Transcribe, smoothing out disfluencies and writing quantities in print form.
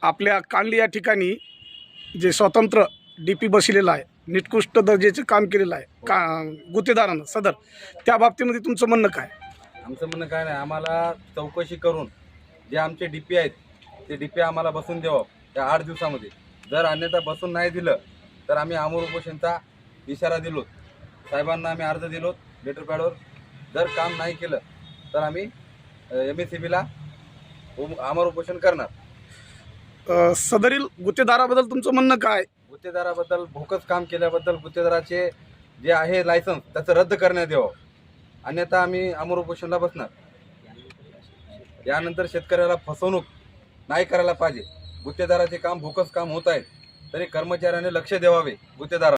आपल्या कांडली या ठिकाणी जे स्वतंत्र DP बसलेला आहे, निकृष्ट दर्जाचे काम केलेलं आहे गुत्तेदारानं सदर, त्या बाबतीमध्ये तुमचं म्हणणं काय? आमचं म्हणणं काय नाही, आम्हाला चौकशी करून जे आमचे DP आहेत ते DP आम्हाला बसून द्यावं त्या 8 दिवसामध्ये. जर अन्यथा बसून नाही दिलं तर आम्ही आमरण उपोषणचा इशारा दिलो. साहेबांना आम्ही अर्ज दिलो लेटर पॅडवर. जर काम नाही केलं तर आम्ही MSCBला आमरण उपोषण करणार. सदरील गुत्तेदाराबद्दल तुमचं म्हणणं काय? गुत्तेदाराबद्दल भोकस काम केल्याबद्दल गुत्तेदाराचे जे आहे लायसन्स त्याचं रद्द करण्यात यावं, अन्यथा आम्ही आमरण उपोषणला बसणार. यानंतर शेतकऱ्याला फसवणूक नाही करायला पाहिजे. गुत्तेदाराचे काम भोकस काम होत आहे तरी कर्मचाऱ्याने लक्ष द्यावे गुत्तेदारा.